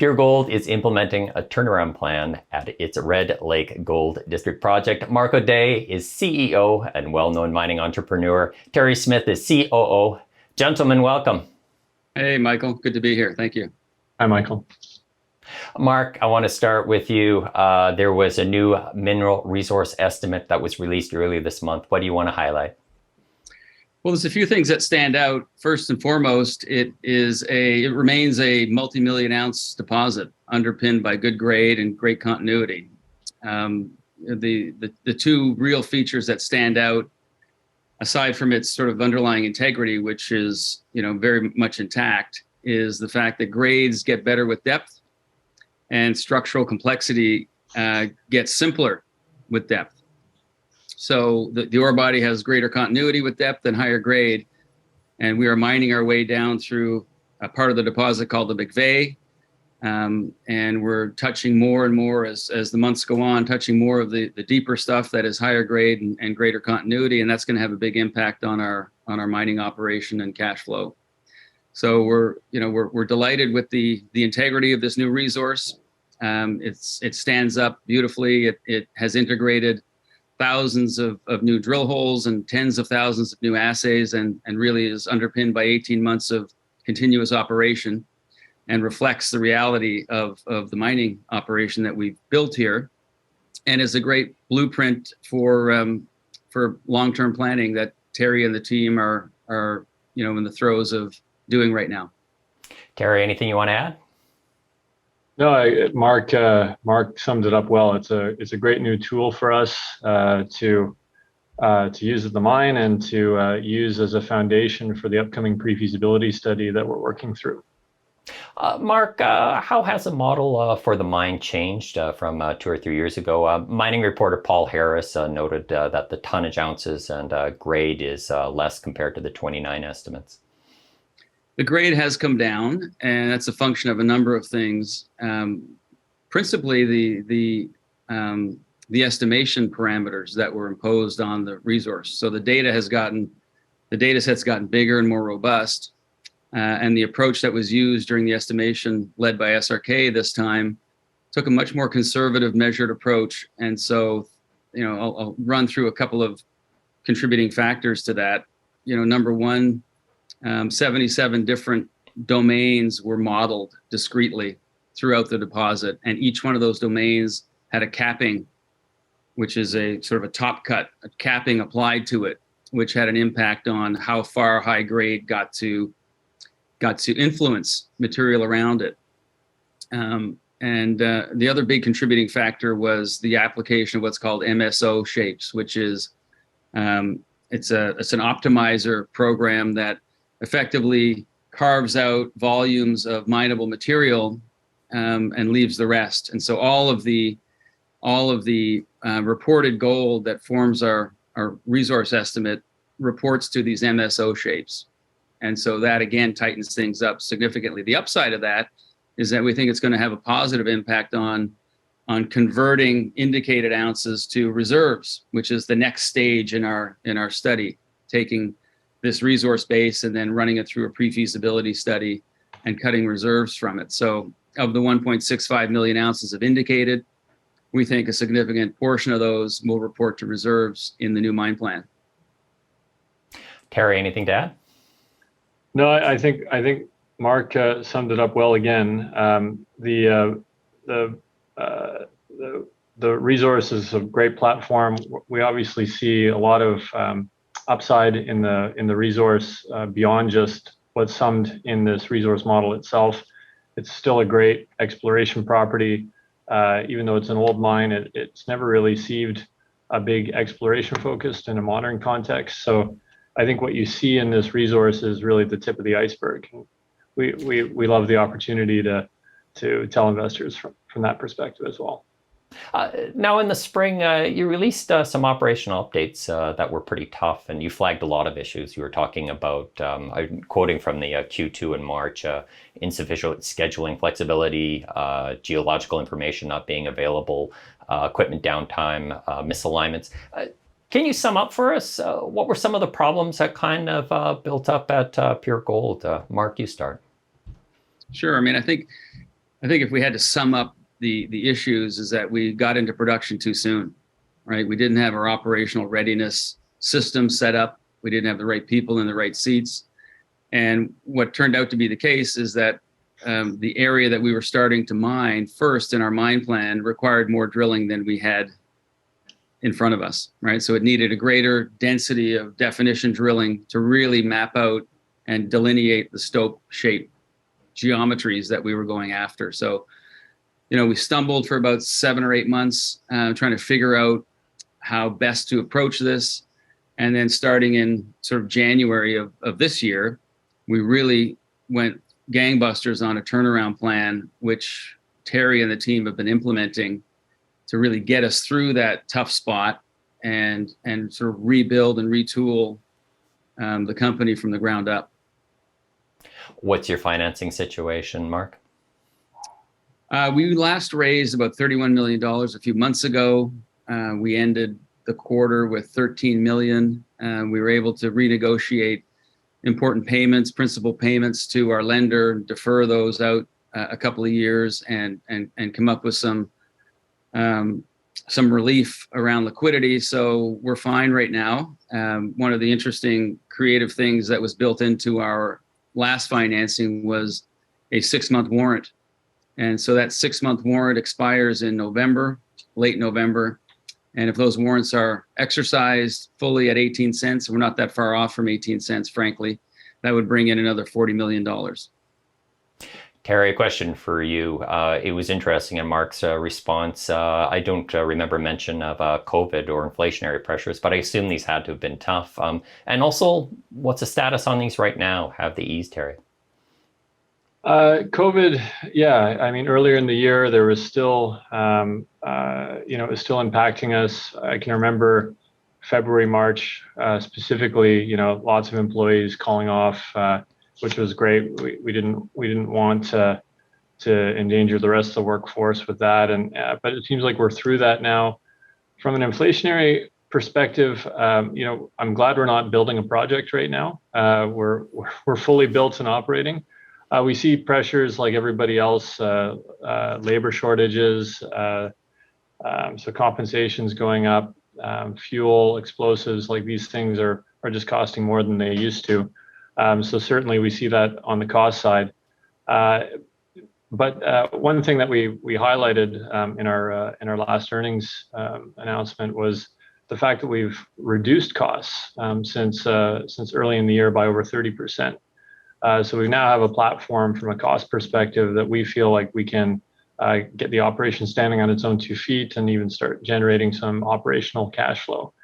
PureGold is implementing a turnaround plan at its Red Lake Gold District project. Mark O'Day is CEO and well-known mining entrepreneur. Terry Smith is COO. Gentlemen, welcome. Hey, Michael. Good to be here. Thank you. Hi, Michael. Mark, I want to start with you. There was a new mineral resource estimate that was released earlier this month. What do you want to highlight? Well, there's a few things that stand out. First and foremost, it remains a multi-million ounce deposit underpinned by good grade and great continuity. The two real features that stand out, aside from its sort of underlying integrity, which is very much intact, is the fact that grades get better with depth and structural complexity gets simpler with depth. So the ore body has greater continuity with depth and higher grade. And we are mining our way down through a part of the deposit called the McVeigh. And we're touching more and more as the months go on, touching more of the deeper stuff that is higher grade and greater continuity. And that's going to have a big impact on our mining operation and cash flow. So we're delighted with the integrity of this new resource. It stands up beautifully. It has integrated thousands of new drill holes and tens of thousands of new assays and really is underpinned by 18 months of continuous operation and reflects the reality of the mining operation that we've built here and is a great blueprint for long-term planning that Terry and the team are in the throes of doing right now. Terry, anything you want to add? No, Mark summed it up well. It's a great new tool for us to use at the mine and to use as a foundation for the upcoming pre-feasibility study that we're working through. Mark, how has the model for the mine changed from 2 or 3 years ago? Mining reporter Paul Harris noted that the tonnage ounces and grade is less compared to the 29 estimates. The grade has come down, and that's a function of a number of things. Principally, the estimation parameters that were imposed on the resource. So the data set's gotten bigger and more robust, and the approach that was used during the estimation, led by SRK this time, took a much more conservative, measured approach. And so, I'll run through a couple of contributing factors to that. Number one. 77 different domains were modeled discretely throughout the deposit, and each one of those domains had a capping, which is a sort of a top cut, a capping applied to it, which had an impact on how far high grade got to influence material around it. And the other big contributing factor was the application of what's called MSO shapes, which is it's an optimizer program that effectively carves out volumes of mineable material and leaves the rest. And so all of the reported gold that forms our resource estimate reports to these MSO shapes. And so that again tightens things up significantly. The upside of that is that we think it's going to have a positive impact on converting indicated ounces to reserves, which is the next stage in our study, taking this resource base and then running it through a pre-feasibility study and cutting reserves from it. So of the 1.65 million ounces of indicated, we think a significant portion of those will report to reserves in the new mine plan. Terry, anything to add? No, I think Mark summed it up well again. The resource is a great platform. We obviously see a lot of upside in the resource beyond just what's summed in this resource model itself. It's still a great exploration property. Even though it's an old mine, it's never really received a big exploration focus in a modern context. So I think what you see in this resource is really the tip of the iceberg. We love the opportunity to tell investors from that perspective as well. Now in the spring, you released some operational updates that were pretty tough, and you flagged a lot of issues. You were talking about, I'm quoting from the Q2 in March, insufficient scheduling flexibility, geological information not being available, equipment downtime, misalignments. Can you sum up for us what were some of the problems that kind of built up at PureGold? Mark, you start. Sure. I mean, I think I think if we had to sum up the issues, is that we got into production too soon, right? We didn't have our operational readiness system set up. We didn't have the right people in the right seats. And what turned out to be the case is that the area that we were starting to mine first in our mine plan required more drilling than we had in front of us, right? So it needed a greater density of definition drilling to really map out and delineate the stope shape geometries that we were going after. So, we stumbled for about 7 or 8 months trying to figure out how best to approach this. And then starting in sort of January of this year, we really went gangbusters on a turnaround plan, which Terry and the team have been implementing to really get us through that tough spot and sort of rebuild and retool the company from the ground up. What's your financing situation, Mark? We last raised about $31 million a few months ago. We ended the quarter with $13 million. We were able to renegotiate important payments, principal payments to our lender, defer those out a couple of years, and come up with some relief around liquidity. So we're fine right now. One of the interesting creative things that was built into our last financing was a 6-month warrant. And so that 6-month warrant expires in November, late November. And if those warrants are exercised fully at 18 cents, we're not that far off from 18 cents, frankly, that would bring in another $40 million. Terry, a question for you. It was interesting in Mark's response. I don't remember mention of COVID or inflationary pressures, but I assume these had to have been tough. And also, what's the status on these right now? Have they eased, Terry? COVID, yeah. I mean, earlier in the year, there was still, it was still impacting us. I can remember February, March, specifically, lots of employees calling off, which was great. We didn't want to endanger the rest of the workforce with that. But it seems like we're through that now. From an inflationary perspective, I'm glad we're not building a project right now. We're fully built and operating. We see pressures like everybody else, labor shortages, so compensations going up, fuel, explosives, like these things are just costing more than they used to. So certainly we see that on the cost side. But one thing that we highlighted in our last earnings announcement was the fact that we've reduced costs since early in the year by over 30%. So we now have a platform from a cost perspective that we feel like we can get the operation standing on its own 2 feet and even start generating some operational cash flow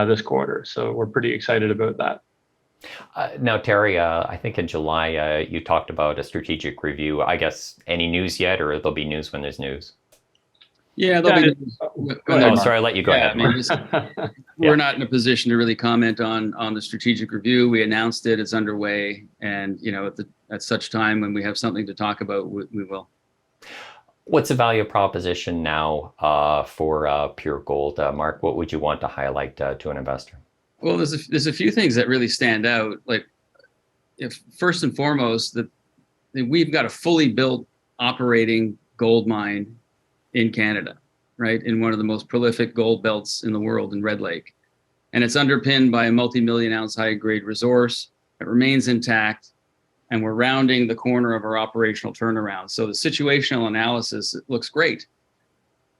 this quarter. So we're pretty excited about that. Now, Terry, I think in July you talked about a strategic review. I guess any news yet, or there'll be news when there's news? Yeah, Sorry, I'll let you go ahead. We're not in a position to really comment on the strategic review. We announced it; it's underway, and at such time when we have something to talk about, we will. What's the value proposition now for PureGold, Mark? What would you want to highlight to an investor? Well, there's a few things that really stand out. Like, if first and foremost, that we've got a fully built operating gold mine in Canada, right? In one of the most prolific gold belts in the world, in Red Lake. And it's underpinned by a multi-million ounce high-grade resource that remains intact, and we're rounding the corner of our operational turnaround. So the situational analysis, it looks great.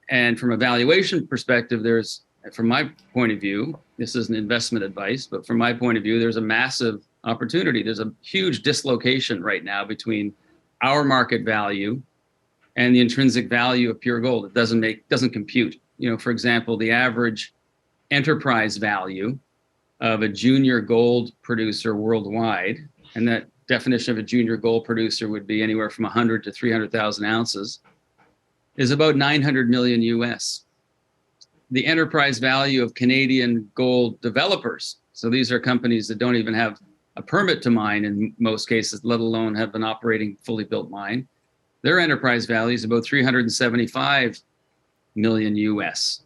And from a valuation perspective, from my point of view, this isn't investment advice, but from my point of view, there's a massive opportunity. There's a huge dislocation right now between our market value and the intrinsic value of PureGold. It doesn't compute. For example, the average enterprise value of a junior gold producer worldwide, and that definition of a junior gold producer would be anywhere from 100 to 300,000 ounces, is about 900 million US. The enterprise value of Canadian gold developers, so these are companies that don't even have a permit to mine in most cases, let alone have an operating fully built mine, their enterprise value is about 375 million US.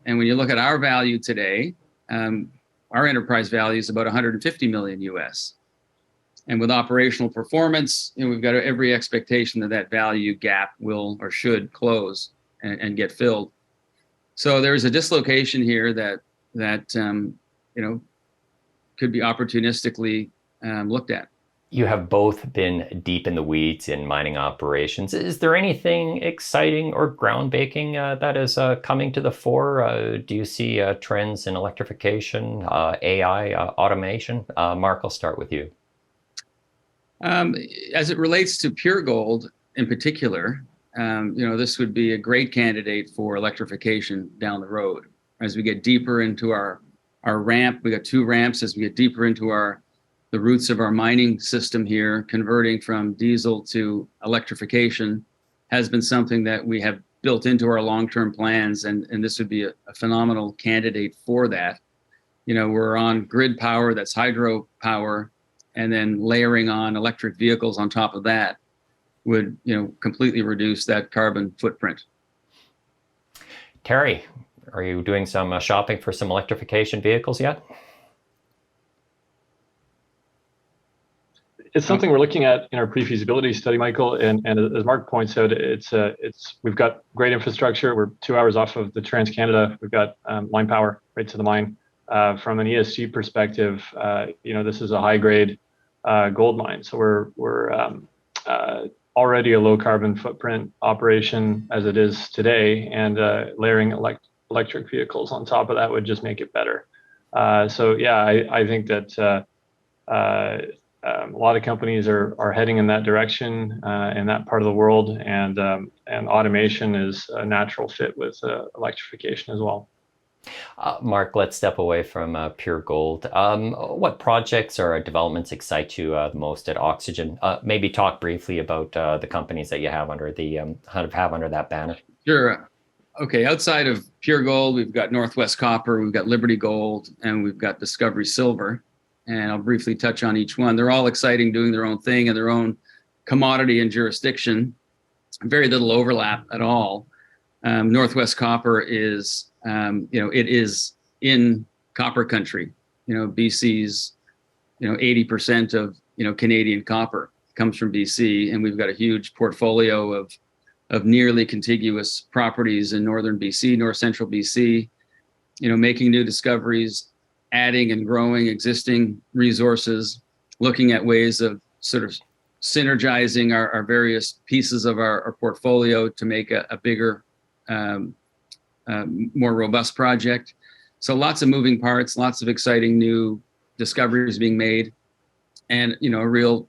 And when you look at our value today, our enterprise value is about 150 million US. And with operational performance, we've got every expectation that that value gap will or should close and get filled. So there's a dislocation here that could be opportunistically looked at. You have both been deep in the weeds in mining operations. Is there anything exciting or groundbreaking that is coming to the fore? Do you see trends in electrification, AI, automation? Mark, I'll start with you. As it relates to PureGold in particular, this would be a great candidate for electrification down the road. As we get deeper into our ramp, we got 2 ramps. As we get deeper into the roots of our mining system here, converting from diesel to electrification has been something that we have built into our long-term plans, and this would be a phenomenal candidate for that. We're on grid power, that's hydro power, and then layering on electric vehicles on top of that would, completely reduce that carbon footprint. Terry, are you doing some shopping for some electrification vehicles yet? It's something we're looking at in our pre-feasibility study, Michael. And as Mark points out, we've got great infrastructure. We're 2 hours off of the Trans-Canada. We've got line power right to the mine. From an ESG perspective, this is a high-grade gold mine. So we're already a low carbon footprint operation as it is today, and layering electric vehicles on top of that would just make it better. I think that a lot of companies are heading in that direction in that part of the world, and automation is a natural fit with electrification as well. Mark, let's step away from PureGold. What projects or developments excite you the most at Oxygen? Maybe talk briefly about the companies that you have under under that banner. Sure. Okay. Outside of PureGold, we've got NorthwestCopper, we've got Libertygold, and we've got Discoverysilver. And I'll briefly touch on each one. They're all exciting, doing their own thing in their own commodity and jurisdiction. Very little overlap at all. NorthwestCopper is, it is in copper country. BC's, 80% of, Canadian copper comes from BC, and we've got a huge portfolio of nearly contiguous properties in northern BC, north central BC, making new discoveries, adding and growing existing resources, looking at ways of sort of synergizing our various pieces of our portfolio to make a bigger, more robust project. So lots of moving parts, lots of exciting new discoveries being made, and a real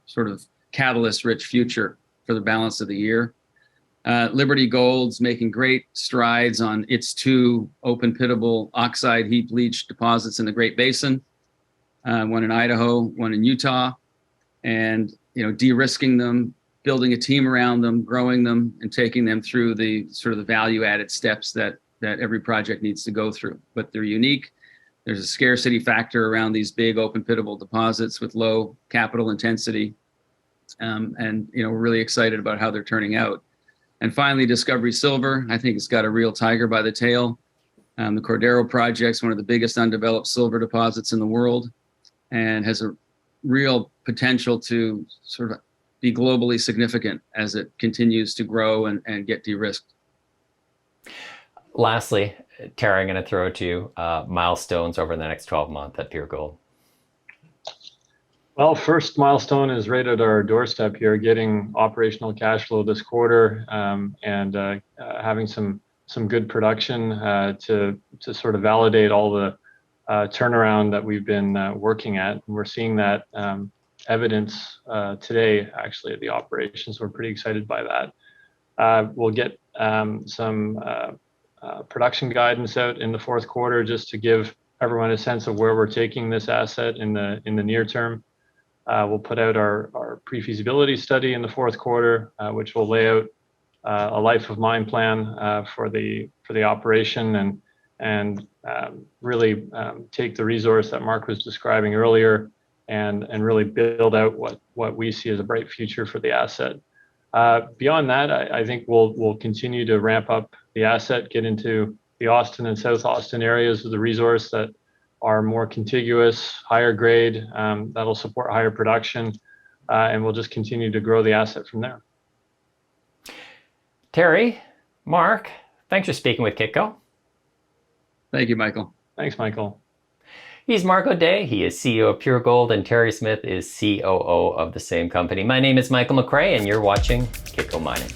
sort of catalyst-rich future for the balance of the year. Libertygold's making great strides on its 2 open pittable oxide heap leach deposits in the Great Basin, one in Idaho, one in Utah, and de-risking them, building a team around them, growing them, and taking them through the sort of the value-added steps that every project needs to go through. But they're unique. There's a scarcity factor around these big open pittable deposits with low capital intensity, and we're really excited about how they're turning out. And finally, Discoverysilver, I think it's got a real tiger by the tail. The Cordero project's one of the biggest undeveloped silver deposits in the world, and has a real potential to sort of be globally significant as it continues to grow and get de-risked. Lastly, Terry, I'm going to throw it to you. Milestones over the next 12 months at PureGold. Well, first milestone is right at our doorstep here, getting operational cash flow this quarter, and having some good production to sort of validate all the turnaround that we've been working at. And we're seeing that evidence today, actually, at the operations. We're pretty excited by that. We'll get some production guidance out in the fourth quarter, just to give everyone a sense of where we're taking this asset in the near term. We'll put out our pre-feasibility study in the fourth quarter, which will lay out a life of mine plan for the operation, and really take the resource that Mark was describing earlier, and really build out what we see as a bright future for the asset. Beyond that, I think we'll continue to ramp up the asset, get into the Austin and South Austin areas of the resource that are more contiguous, higher grade. That'll support higher production, and we'll just continue to grow the asset from there. Terry, Mark, thanks for speaking with Kitco. Thank you, Michael. Thanks, Michael. He's Mark O'Day. He is CEO of PureGold, and Terry Smith is COO of the same company. My name is Michael McRae, and you're watching Kitco Mining.